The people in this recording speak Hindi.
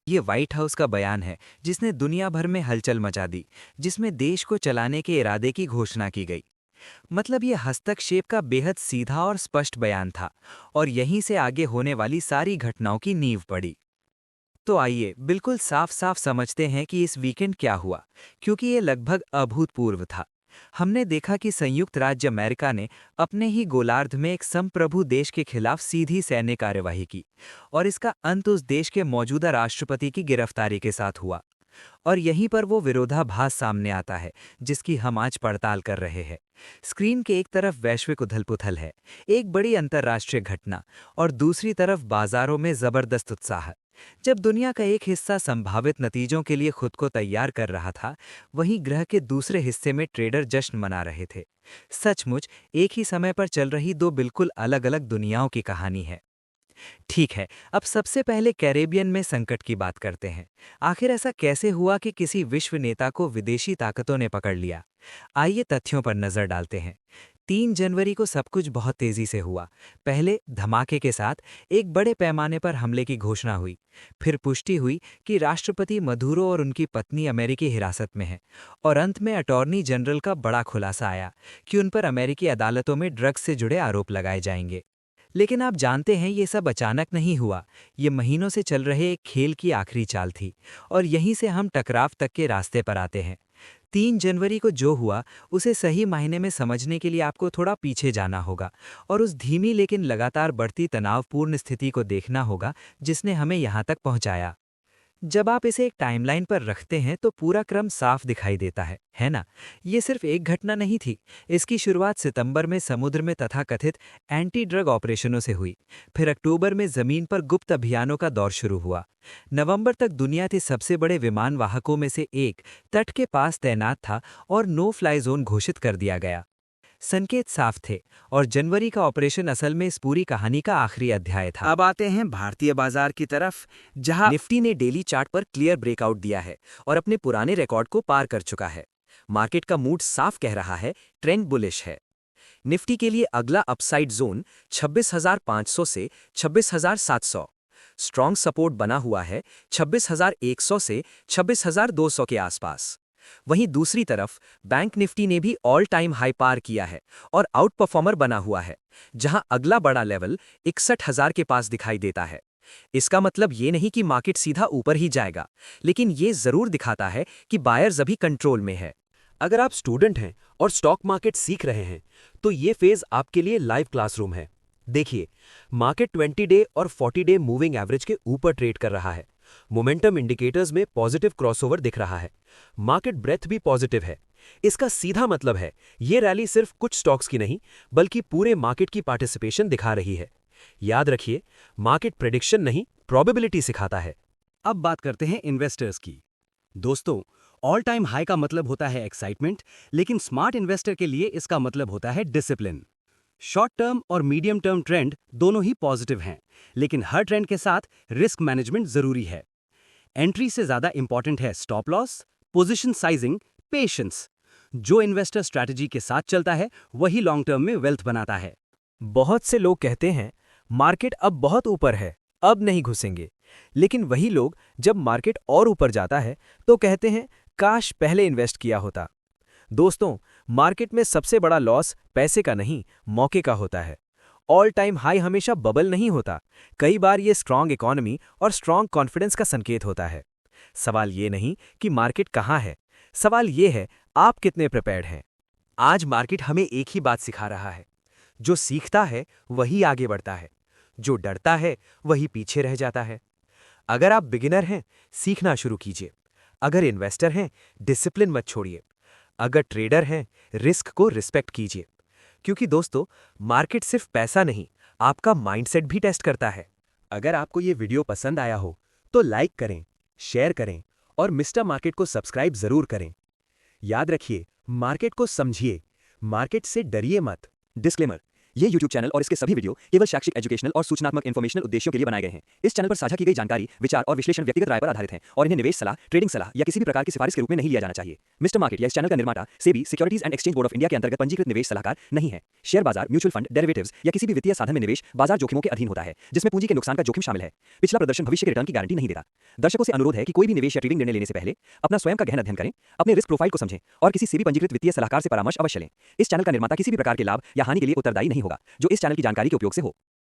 ये व्हाइट हाउस का बयान है जिसने दुनिया भर में हलचल मचा दी, जिसमें देश को चलाने के इरादे की घोषणा की गई। मतलब ये हस्तक्षेप का बेहद सीधा और स्पष्ट बयान था, और यहीं से आगे होने वाली सारी घटनाओं की नींव पड़ी। तो आइए बिल्कुल साफ साफ समझते हैं कि इस वीकेंड क्या हुआ, क्योंकि ये लगभग अभूतपूर्व था। हमने देखा कि संयुक्त राज्य अमेरिका ने अपने ही गोलार्ध में एक संप्रभु देश के खिलाफ सीधी सैन्य कार्यवाही की, और इसका अंत उस देश के मौजूदा राष्ट्रपति की गिरफ्तारी के साथ हुआ। और यहीं पर वो विरोधाभास सामने आता है जिसकी हम आज पड़ताल कर रहे हैं। स्क्रीन के एक तरफ वैश्विक उथल-पुथल है, एक बड़ी अंतर्राष्ट्रीय घटना, और दूसरी तरफ बाजारों में जबरदस्त उत्साह। जब दुनिया का एक हिस्सा संभावित नतीजों के लिए खुद को तैयार कर रहा था, वहीं ग्रह के दूसरे हिस्से में ट्रेडर जश्न मना रहे थे। सचमुच एक ही समय पर चल रही दो बिल्कुल अलग-अलग दुनियाओं की कहानी है। ठीक है, अब सबसे पहले कैरेबियन में संकट की बात करते हैं। आखिर ऐसा कैसे हुआ कि किसी विश्व नेता को विदेशी ताकतों ने पकड़ लिया? आइए तथ्यों पर नजर डालते हैं। 3 जनवरी को सब कुछ बहुत तेजी से हुआ। पहले धमाके के साथ एक बड़े पैमाने पर हमले की घोषणा हुई। फिर पुष्टि हुई कि राष्ट्रपति मदुरो और उनकी पत्नी अमेरिकी हिरासत में हैं। और अंत में अटॉर्नी जनरल का बड़ा खुलासा आया कि उन पर अमेरिकी अदालतों में ड्रग्स से जुड़े आरोप लगाए जाएंगे। लेकिन आप जानते हैं ये सब अचानक नहीं हुआ। ये महीनों से चल रहे एक खेल की आखिरी चाल थी, और यहीं से हम टकराव तक के रास्ते पर आते हैं। 3 जनवरी को जो हुआ उसे सही मायने में समझने के लिए आपको थोड़ा पीछे जाना होगा, और उस धीमी लेकिन लगातार बढ़ती तनावपूर्ण स्थिति को देखना होगा जिसने हमें यहाँ तक पहुँचाया। जब आप इसे एक टाइमलाइन पर रखते हैं तो पूरा क्रम साफ दिखाई देता है ना? ये सिर्फ एक घटना नहीं थी। इसकी शुरुआत सितंबर में समुद्र में तथाकथित एंटी ड्रग ऑपरेशनों से हुई। फिर अक्टूबर में जमीन पर गुप्त अभियानों का दौर शुरू हुआ। नवंबर तक दुनिया के सबसे बड़े विमान वाहकों में से एक तट के पास तैनात था और नो फ्लाई जोन घोषित कर दिया गया। संकेत साफ थे, और जनवरी का ऑपरेशन असल में इस पूरी कहानी का आखिरी अध्याय था। अब आते हैं भारतीय बाजार की तरफ, जहां निफ्टी ने डेली चार्ट पर क्लियर ब्रेकआउट दिया है और अपने पुराने रिकॉर्ड को पार कर चुका है। मार्केट का मूड साफ कह रहा है, ट्रेंड बुलिश है। निफ्टी के लिए अगला अपसाइड जोन 26,500 से 26,700। स्ट्रॉन्ग सपोर्ट बना हुआ है 26,100 से 26,200 के आसपास। वहीं दूसरी तरफ बैंक निफ्टी ने भी ऑल टाइम हाई पार किया है और आउट परफॉर्मर बना हुआ है, जहां अगला बड़ा लेवल 61,000 के पास दिखाई देता है। इसका मतलब ये नहीं कि मार्केट सीधा ऊपर ही जाएगा, लेकिन ये जरूर दिखाता है कि बायर्स अभी कंट्रोल में है। अगर आप स्टूडेंट हैं और स्टॉक मार्केट सीख रहे हैं तो ये फेज आपके लिए लाइव क्लासरूम है। देखिए, मार्केट 20 डे और 40 डे मूविंग एवरेज के ऊपर ट्रेड कर रहा है। मोमेंटम इंडिकेटर्स में पॉजिटिव क्रॉसओवर दिख रहा है। मार्केट ब्रेथ भी पॉजिटिव है। इसका सीधा मतलब है ये रैली सिर्फ कुछ स्टॉक्स की नहीं बल्कि पूरे मार्केट की पार्टिसिपेशन दिखा रही है। याद रखिए, मार्केट प्रेडिक्शन नहीं, प्रोबेबिलिटी सिखाता है। अब बात करते हैं इन्वेस्टर्स की। दोस्तों, ऑल टाइम हाई का मतलब होता है एक्साइटमेंट, लेकिन स्मार्ट इन्वेस्टर के लिए इसका मतलब होता है डिसिप्लिन। शॉर्ट टर्म और मीडियम टर्म ट्रेंड दोनों ही पॉजिटिव हैं, लेकिन हर ट्रेंड के साथ रिस्क मैनेजमेंट जरूरी है। एंट्री से ज्यादा इंपॉर्टेंट है stop loss, position sizing, patience. जो इन्वेस्टर स्ट्रैटेजी के साथ चलता है वही लॉन्ग टर्म में वेल्थ बनाता है। बहुत से लोग कहते हैं मार्केट अब बहुत ऊपर है, अब नहीं घुसेंगे। लेकिन वही लोग जब मार्केट और ऊपर जाता है तो कहते हैं काश पहले इन्वेस्ट किया होता। दोस्तों, मार्केट में सबसे बड़ा लॉस पैसे का नहीं, मौके का होता है। ऑल टाइम हाई हमेशा बबल नहीं होता। कई बार ये स्ट्रांग इकोनॉमी और स्ट्रांग कॉन्फिडेंस का संकेत होता है। सवाल ये नहीं कि मार्केट कहाँ है, सवाल ये है आप कितने प्रिपेयर्ड हैं। आज मार्केट हमें एक ही बात सिखा रहा है, जो सीखता है वही आगे बढ़ता है, जो डरता है वही पीछे रह जाता है। अगर आप बिगिनर हैं, सीखना शुरू कीजिए। अगर इन्वेस्टर हैं, डिसिप्लिन मत छोड़िए। अगर ट्रेडर हैं, रिस्क को रिस्पेक्ट कीजिए। क्योंकि दोस्तों, मार्केट सिर्फ पैसा नहीं, आपका माइंडसेट भी टेस्ट करता है। अगर आपको ये वीडियो पसंद आया हो तो लाइक करें, शेयर करें और मिस्टर मार्केट को सब्सक्राइब जरूर करें। याद रखिए, मार्केट को समझिए, मार्केट से डरिए मत। डिस्क्लेमर, ये YouTube चैनल और इसके सभी वीडियो केवल शैक्षिक, एजुकेशनल और सूचनात्मक इन्फॉर्मेशनल उद्देश्यों के लिए बनाए गए हैं। इस चैनल पर साझा की गई जानकारी, विचार और विश्लेषण व्यक्तिगत राय पर आधारित हैं और इन्हें निवेश सलाह, ट्रेडिंग सलाह या किसी भी प्रकार की सिफारिश के रूप में नहीं लिया जाना चाहिए। मिस्टर मार्केट या इस चैनल का निर्माता SEBI securities and exchange board of India के अंतर्गत पंजीकृत निवेश सलाहकार नहीं है। शेयर बाजार, म्यूचुअल फंड, डेरिवेटिव्स या किसी भी वित्तीय साधन में निवेश बाजार जोखिमों के अधीन होता है, जिसमें पूंजी के नुकसान का जोखिम शामिल है। पिछला प्रदर्शन भविष्य के रिटर्न की गारंटी नहीं देता। दर्शकों से अनुरोध है कि कोई भी निवेश या ट्रेडिंग निर्णय लेने से पहले अपना स्वयं का गहन अध्ययन करें, अपने रिस्क प्रोफाइल को समझें और किसी सेबी पंजीकृत वित्तीय सलाहकार से परामर्श अवश्य लें। इस चैनल का निर्माता किसी भी प्रकार के लाभ या हानि के लिए उत्तरदायी नहीं होगा जो इस चैनल की जानकारी के उपयोग से हो।